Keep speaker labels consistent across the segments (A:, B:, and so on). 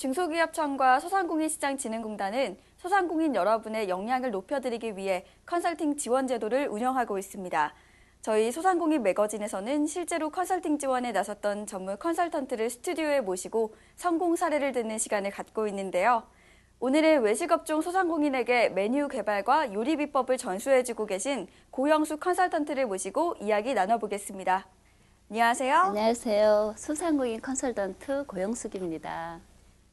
A: 중소기업청과 소상공인시장진흥공단은 소상공인 여러분의 역량을 높여드리기 위해 컨설팅 지원 제도를 운영하고 있습니다. 저희 소상공인 매거진에서는 실제로 컨설팅 지원에 나섰던 전문 컨설턴트를 스튜디오에 모시고 성공 사례를 듣는 시간을 갖고 있는데요. 오늘은 외식업종 소상공인에게 메뉴 개발과 요리 비법을 전수해주고 계신 고영숙 컨설턴트를 모시고 이야기 나눠보겠습니다. 안녕하세요.
B: 안녕하세요. 소상공인 컨설턴트 고영숙입니다.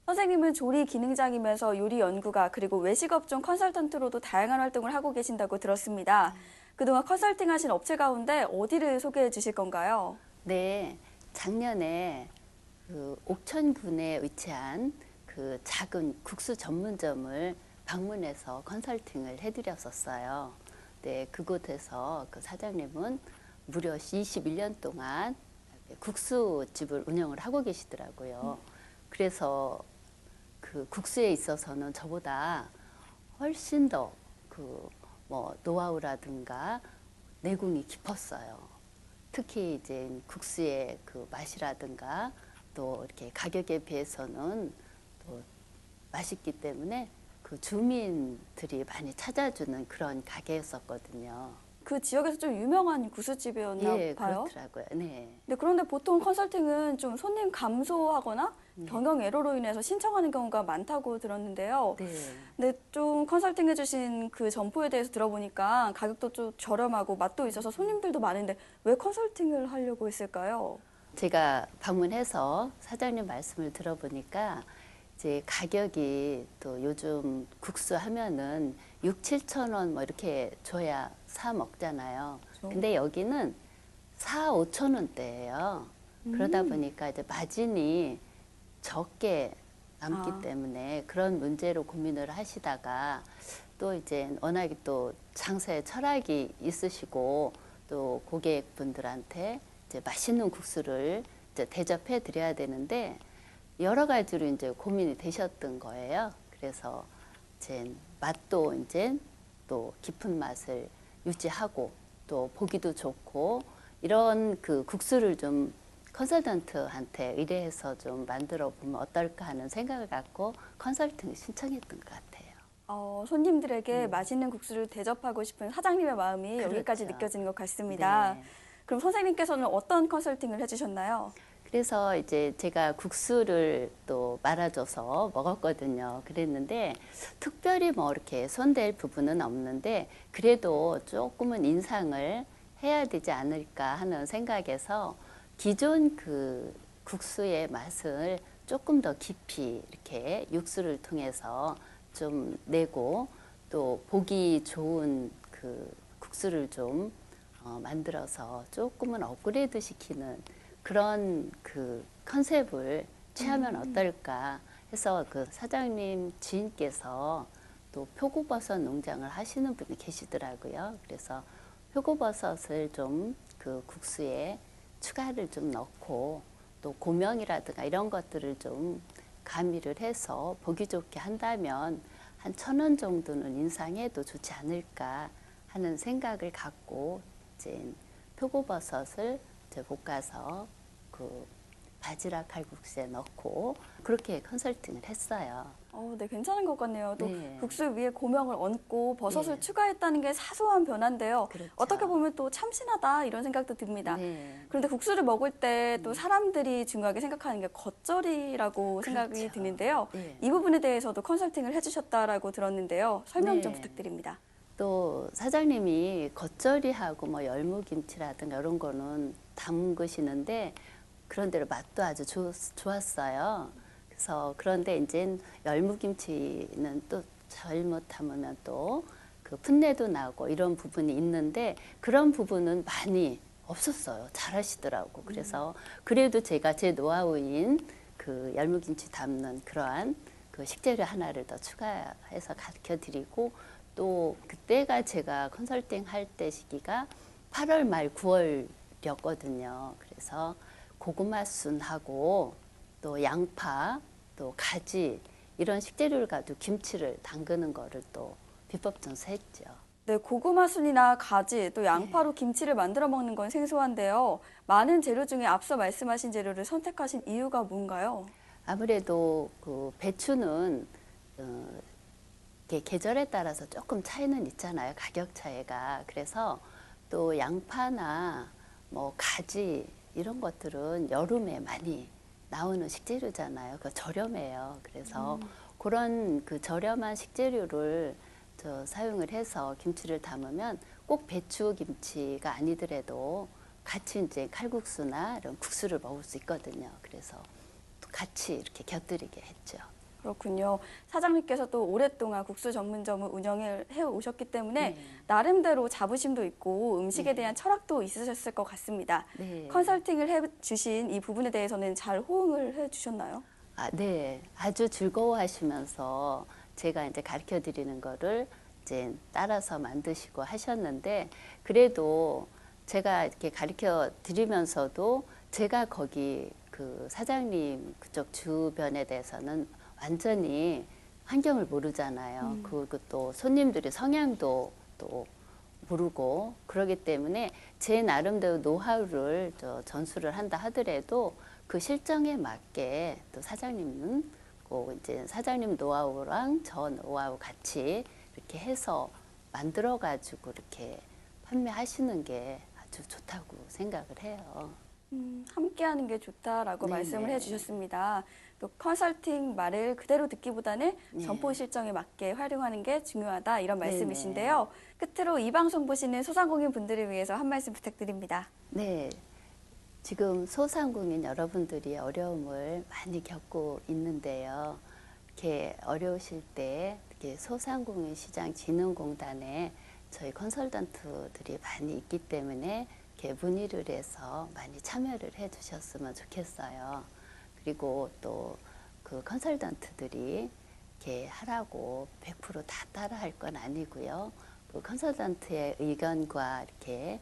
A: 선생님은 조리 기능장이면서 요리 연구가 그리고 외식업종 컨설턴트로도 다양한 활동을 하고 계신다고 들었습니다. 그동안 컨설팅하신 업체 가운데 어디를 소개해 주실 건가요?
B: 네, 작년에 옥천군에 위치한 그 작은 국수 전문점을 방문해서 컨설팅을 해드렸었어요. 네, 그곳에서 그 사장님은 무려 21년 동안 국수집을 운영을 하고 계시더라고요. 그래서 그 국수에 있어서는 저보다 훨씬 더 노하우라든가 내공이 깊었어요. 특히 이제 국수의 그 맛이라든가 또 이렇게 가격에 비해서는 또 맛있기 때문에 그 주민들이 많이 찾아주는 그런 가게였었거든요.
A: 그 지역에서 좀 유명한 구수집이었나
B: 예,
A: 봐요.
B: 그렇더라고요. 네.
A: 네, 그런데 보통 컨설팅은 좀 손님 감소하거나 경영 애로로 인해서 신청하는 경우가 많다고 들었는데요.
B: 네.
A: 근데 좀 컨설팅 해주신 그 점포에 대해서 들어보니까 가격도 좀 저렴하고 맛도 있어서 손님들도 많은데 왜 컨설팅을 하려고 했을까요?
B: 제가 방문해서 사장님 말씀을 들어보니까 이제 가격이 또 요즘 국수 하면은 6, 7천 원 뭐 이렇게 줘야 사 먹잖아요.
A: 그렇죠.
B: 근데 여기는 4, 5천 원대예요. 그러다 보니까 이제 마진이 적게 남기 때문에 그런 문제로 고민을 하시다가 또 이제 워낙에 또 장사에 철학이 있으시고 또 고객분들한테 이제 맛있는 국수를 이제 대접해 드려야 되는데 여러 가지로 이제 고민이 되셨던 거예요. 그래서 이제 맛도 이제 또 깊은 맛을 유지하고 또 보기도 좋고 이런 그 국수를 좀 컨설턴트한테 의뢰해서 좀 만들어 보면 어떨까 하는 생각을 갖고 컨설팅을 신청했던 것 같아요.
A: 손님들에게 맛있는 국수를 대접하고 싶은 사장님의 마음이
B: 그렇죠.
A: 여기까지 느껴지는 것 같습니다.
B: 네.
A: 그럼 선생님께서는 어떤 컨설팅을 해주셨나요?
B: 그래서 이제 제가 국수를 또 말아줘서 먹었거든요. 그랬는데 특별히 뭐 이렇게 손댈 부분은 없는데 그래도 조금은 인상을 해야 되지 않을까 하는 생각에서 기존 그 국수의 맛을 조금 더 깊이 이렇게 육수를 통해서 좀 내고 또 보기 좋은 그 국수를 좀 만들어서 조금은 업그레이드 시키는 그런 그 컨셉을 취하면 어떨까 해서 그 사장님 지인께서 또 표고버섯 농장을 하시는 분이 계시더라고요. 그래서 표고버섯을 좀 그 국수에 추가를 좀 넣고 또 고명이라든가 이런 것들을 좀 가미를 해서 보기 좋게 한다면 한 1,000원 정도는 인상해도 좋지 않을까 하는 생각을 갖고 이제 표고버섯을 이제 볶아서 그 바지락 칼국수에 넣고 그렇게 컨설팅을 했어요.
A: 네, 괜찮은 것 같네요. 또
B: 네.
A: 국수 위에 고명을 얹고 버섯을
B: 네.
A: 추가했다는 게 사소한 변화인데요.
B: 그렇죠.
A: 어떻게 보면 또 참신하다 이런 생각도 듭니다.
B: 네.
A: 그런데 국수를 먹을 때 또 사람들이 중요하게 생각하는 게 겉절이라고 생각이
B: 그렇죠.
A: 드는데요.
B: 네.
A: 이 부분에 대해서도 컨설팅을 해주셨다라고 들었는데요. 설명 좀
B: 네.
A: 부탁드립니다.
B: 또 사장님이 겉절이하고 뭐 열무김치라든가 이런 거는 담그시는데 그런 대로 맛도 아주 좋았어요. 그래서 그런데 이제 열무김치는 또 잘못 담으면 또 그 풋내도 나고 이런 부분이 있는데 그런 부분은 많이 없었어요. 잘하시더라고. 그래서 그래도 제가 제 노하우인 그 열무김치 담는 그러한 그 식재료 하나를 더 추가해서 가르쳐 드리고 또 그때가 제가 컨설팅 할 때 시기가 8월 말 9월이었거든요. 그래서 고구마 순하고 또 양파 또 가지 이런 식재료를 가지고 김치를 담그는 거를 또 비법 전수했죠.
A: 네, 고구마 순이나 가지, 또 양파로 김치를 만들어 먹는 건 생소한데요. 많은 재료 중에 앞서 말씀하신 재료를 선택하신 이유가 뭔가요?
B: 아무래도 그 배추는 이렇게 계절에 따라서 조금 차이는 있잖아요. 가격 차이가. 그래서 또 양파나 뭐 가지 이런 것들은 여름에 많이 나오는 식재료잖아요. 그 저렴해요. 그래서 그런 그 저렴한 식재료를 사용을 해서 김치를 담으면 꼭 배추 김치가 아니더라도 같이 이제 칼국수나 이런 국수를 먹을 수 있거든요. 그래서 또 같이 이렇게 곁들이게 했죠.
A: 그렇군요. 사장님께서도 오랫동안 국수 전문점을 운영을 해 오셨기 때문에
B: 네.
A: 나름대로 자부심도 있고 음식에
B: 네.
A: 대한 철학도 있으셨을 것 같습니다.
B: 네.
A: 컨설팅을 해주신 이 부분에 대해서는 잘 호응을 해주셨나요?
B: 네. 아주 즐거워하시면서 제가 이제 가르쳐 드리는 거를 이제 따라서 만드시고 하셨는데, 그래도 제가 이렇게 가르쳐 드리면서도 제가 거기 그 사장님 그쪽 주변에 대해서는 완전히 환경을 모르잖아요. 그리고 또 손님들의 성향도 또 모르고 그러기 때문에 제 나름대로 노하우를 전수를 한다 하더라도 그 실정에 맞게 또 사장님은 꼭 이제 사장님 노하우랑 저 노하우 같이 이렇게 해서 만들어 가지고 이렇게 판매하시는 게 아주 좋다고 생각을 해요.
A: 함께하는 게 좋다라고
B: 네네.
A: 말씀을 해주셨습니다. 또 컨설팅 말을 그대로 듣기보다는
B: 네.
A: 점포 실정에 맞게 활용하는 게 중요하다 이런
B: 네네.
A: 말씀이신데요. 끝으로 이 방송 보시는 소상공인 분들을 위해서 한 말씀 부탁드립니다.
B: 네. 지금 소상공인 여러분들이 어려움을 많이 겪고 있는데요. 이렇게 어려우실 때 이렇게 소상공인 시장 진흥공단에 저희 컨설턴트들이 많이 있기 때문에 이렇게 문의를 해서 많이 참여를 해 주셨으면 좋겠어요. 그리고 또 그 컨설턴트들이 이렇게 하라고 100%다 따라 할 건 아니고요. 그 컨설턴트의 의견과 이렇게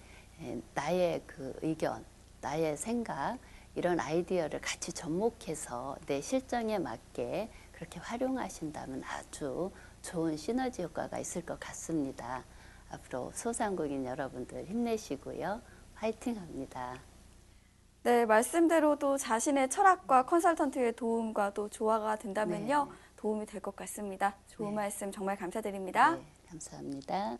B: 나의 그 의견, 나의 생각, 이런 아이디어를 같이 접목해서 내 실정에 맞게 그렇게 활용하신다면 아주 좋은 시너지 효과가 있을 것 같습니다. 앞으로 소상공인 여러분들 힘내시고요. 화이팅 합니다.
A: 네, 말씀대로 또 자신의 철학과 컨설턴트의 도움과 또 조화가 된다면요.
B: 네.
A: 도움이 될 것 같습니다. 좋은
B: 네.
A: 말씀 정말 감사드립니다.
B: 네, 감사합니다.